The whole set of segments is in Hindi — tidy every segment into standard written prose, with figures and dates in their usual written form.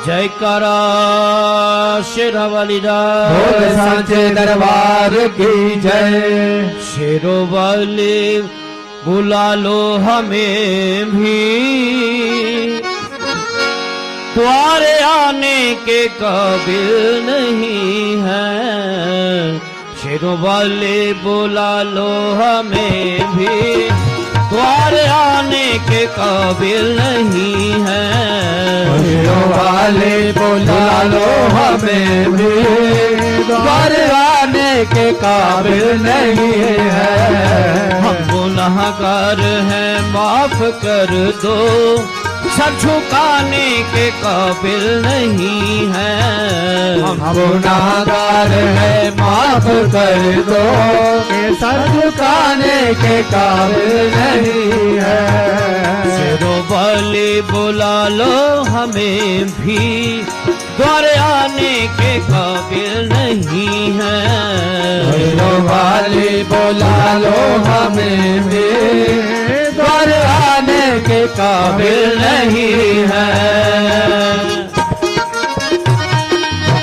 जयकारा शेरावाली दा बोल सांचे दरबार की जय। शेरोवाली बुला लो हमें भी, तुम्हारे आने के काबिल नहीं है। शेरोवाली बुला लो हमें भी, तुम्हारे आने के काबिल नहीं है। शेरोवाली बुला लो हमें भी, तुम्हारे आने के काबिल नहीं है। हम गुनाहगार हैं माफ कर दो, सर झुकाने के काबिल नहीं है। हम गुनाहगार हैं माफ कर दो, सर झुकाने के काबिल नहीं है। शेरोवाली बुला लो हमें भी, द्वार आने के काबिल नहीं है। शेरोवाली बुला लो हमें भी, द्वार आने के काबिल नहीं है।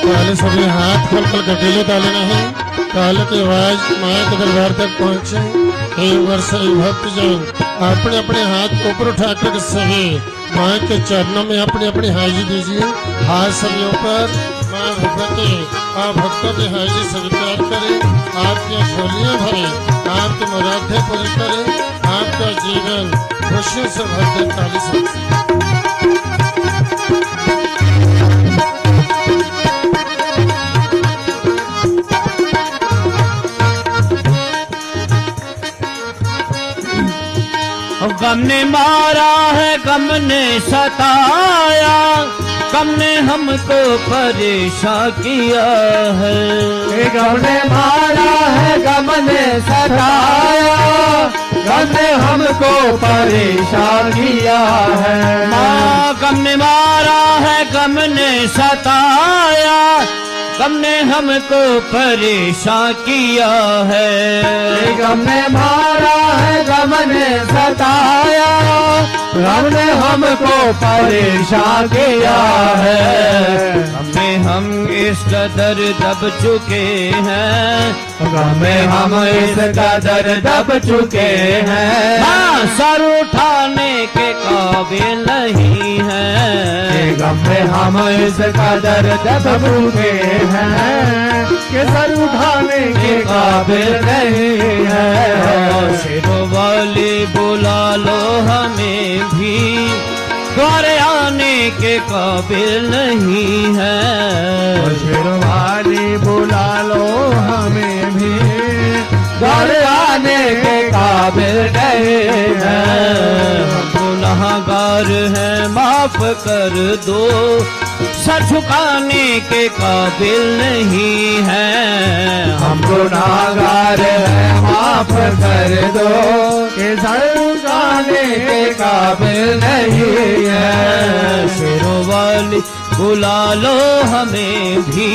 पहले सभी हाथ खोलकर गठेले डालना है। काल की आवाज माया के दरबार तक पहुंचे। एक वर्ष भक्तजन अपने अपने हाथ ऊपर उठाकर सभी माया के चरणों में अपनी अपनी हाजिरी दीजिए। हाथ सभी ऊपर। माँ भगवती आप भक्तों की हाजिरी स्वीकार करें, आपकी झोलियां भरे, आपकी मुरादें पूरी करें, आपका जीवन खुशियों से भर दे। ताली से गम ने मारा है, गम ने सताया, गम ने हमको परेशान किया है। गम ने मारा है, गम ने सताया, गम ने हमको परेशान किया है। माँ गम ने मारा है, गम ने सताया, गम ने हमको परेशान किया है। गम ने मारा है, गम ने सताया, गम ने हमको परेशान किया है। हम इस कदर दब चुके हैं, हम इस कदर दब चुके हैं। हाँ सर उठाने के काबिल नहीं है। गम में हम इस कदर दब चुके हैं कि सर उठाने के काबिल नहीं है। शेरोवाली बुला लो हमें भी, द्वार आने के काबिल नहीं है। शेरोवाली बुला लो हमें भी, द्वार आने के काबिल नहीं है। हम गुनाहगार हैं माफ कर दो, सर झुकाने के काबिल नहीं है। हम गुनाहगार हैं माफ कर दो, कि सर झुकाने के काबिल नहीं है। शेरोवाली बुला लो हमें भी,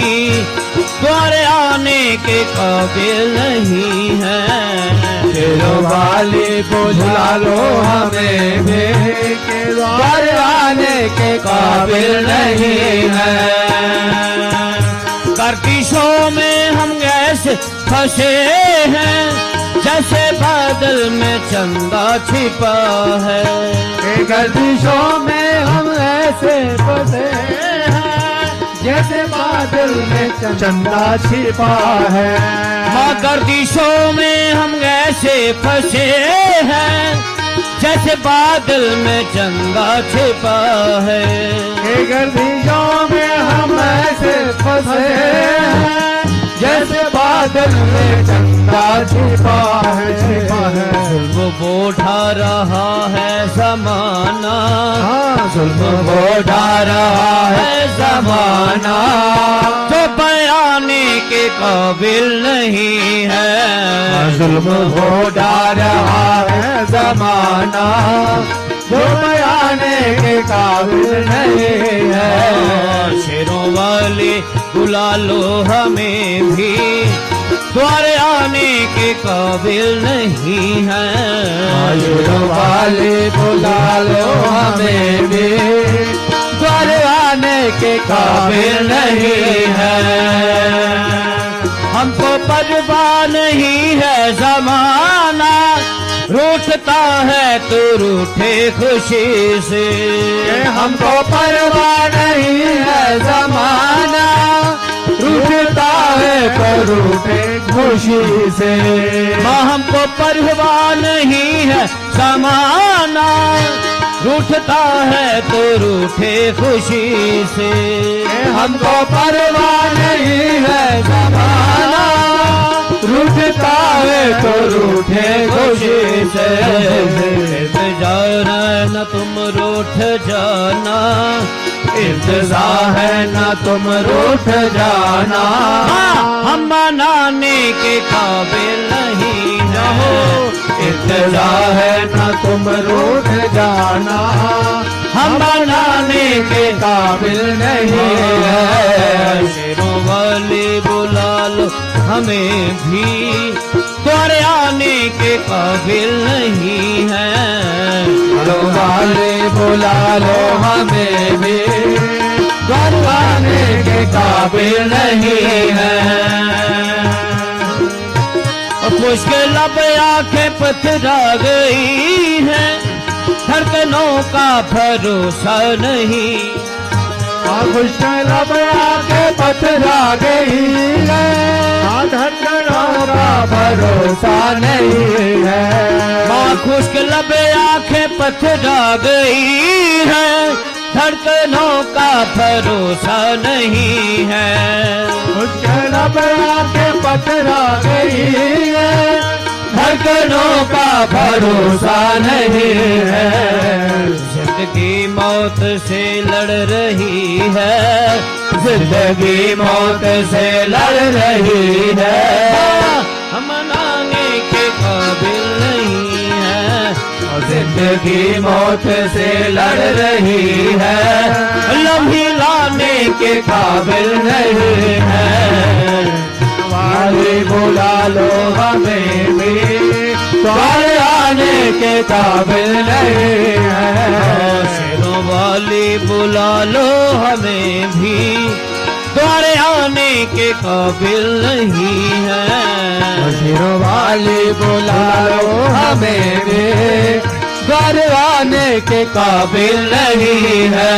द्वार आने के काबिल नहीं है। शेरोवाली बुला लो हमें भी, कि द्वार आने के काबिल नहीं है। गर्दिशों में हम ऐसे फंसे हैं, जैसे बादल में चंदा छिपा है। गर्दिशों में हम ऐसे फंसे हैं, जैसे बादल में चंदा छिपा है। हाँ गर्दिशों में हम ऐसे फंसे हैं, जैसे बादल में चंदा छिपा है। गर्दिशों में हम ऐसे फंसे हैं, जैसे बादल में चंदा छिपा है। जुल्म वो उठा रहा है ज़माना, जुल्म वो उठा रहा है ज़माना, जो बयाने के काबिल नहीं है। जुल्म वो उठा रहा है ज़माना, जो बयाने के काबिल नहीं है। शेरोवाली बुला लो हमें भी, द्वार आने के काबिल नहीं है। शेरोवाली बुला लो हमें भी, द्वार आने के काबिल नहीं है। हमको परवाह नहीं है ज़माना, रूठता है तो रूठे खुशी से। हमको परवाह नहीं है ज़माना, रूठता है तो रूठे खुशी से। हमको परवाह नहीं है ज़माना, रूठता है तो रूठे खुशी से। हमको परवाह नहीं है ज़माना, रूठता है तो रूठे खुशी से। जाना न तुम रूठ जाना, इंतजार है न तुम रूठ जाना। हम मनाने के काबिल नहीं रहो, इंतजार है न तुम रूठ जाना। हम मनाने के काबिल नहीं है। शेरों वाले बुला लो हमें भी, तुम्हारे आने के काबिल नहीं है। शेरों वाले बुला लो हमें भी, घर आने के काबिल नहीं है। मुश्किल अब आंखें पथरा गई है, धड़कनों का भरोसा नहीं। मुश्किल अब आके पथरा गई है, धड़कनों का भरोसा नहीं है। मुश्किल अब आंखें पथरा गई है, धड़कनों का भरोसा नहीं है। मुश्किल अब आके पथरा गई है, धड़कनों का भरोसा नहीं है। जिंदगी मौत से लड़ रही है, जिंदगी मौत से लड़ रही है। हम मनाने के काबिल नहीं है। जिंदगी मौत से लड़ रही है, लम्हे लाने के काबिल नहीं है। वाली बुला लो हमें भी, तुम्हारे आने के काबिल नहीं है। शेरों वाली बुला लो हमें भी, तुम्हारे आने के काबिल नहीं है। शेरों वाली बुला लो हमें भी, घर आने के काबिल नहीं है।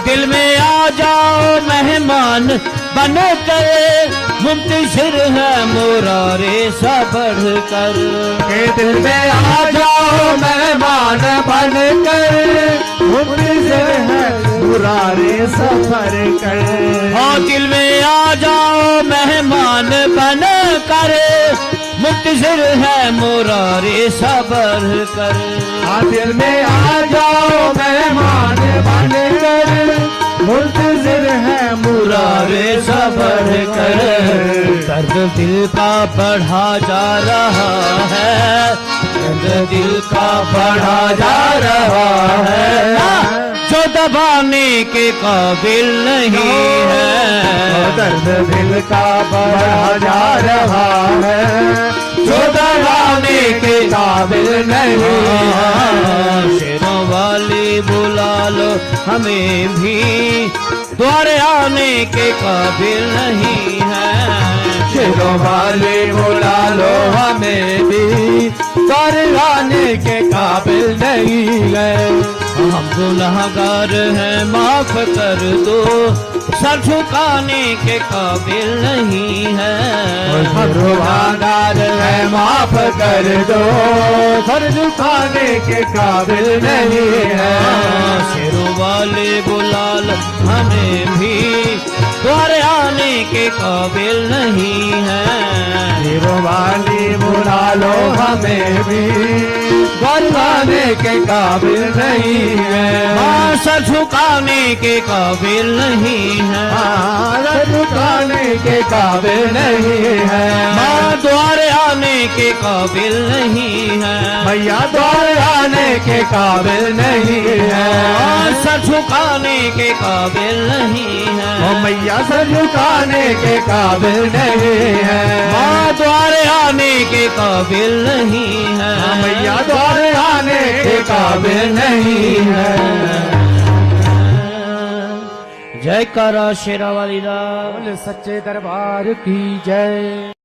दिल में आ जाओ मेहमान बन कर, मुंतशिर है मुरारे सा बढ़ कर। दिल में आ जाओ मेहमान बन कर, मुंतशिर है मुरारे सफर कर। दिल में आ जाओ मेहमान बन कर, मुंतशिर है मुरारे सा बढ़ कर। दिल में आ जाओ मेहमान बन कर, मुंतजिर है मुरारे सबर कर। दर्द दिल का बढ़ा जा रहा है, दर्द दिल का बढ़ा जा रहा है, जो दबाने के काबिल नहीं है। दर्द दिल का बढ़ा जा रहा है, जो दबाने के काबिल नहीं है। शेरों वाली बुला लो हमें भी, द्वारे आने के काबिल नहीं है। शेरों वाले बुला लो हमें भी, द्वारे आने के काबिल नहीं है। हम गुनहगार हैं माफ कर दो, सर झुकाने के काबिल नहीं है। हम गुनहगार हैं माफ कर दो, सर झुकाने के काबिल नहीं है। शेरों वाले बुला लो हमें भी, द्वारे आने के काबिल नहीं है। शेरों वाले बुला लो हमें भी, बरवाने के काबिल नहीं है। सर झुकाने के काबिल नहीं है। सर झुकाने के काबिल नहीं है। द्वारे आने के काबिल नहीं है। मैया द्वारे आने के काबिल नहीं है। सर झुकाने के काबिल नहीं है। मैया सर झुकाने के काबिल नहीं है। द्वारे आने के काबिल नहीं है। मैया द्वारे आने के काबिल नहीं है। जयकारा शेरा वाली दा। बोल सच्चे दरबार की जय।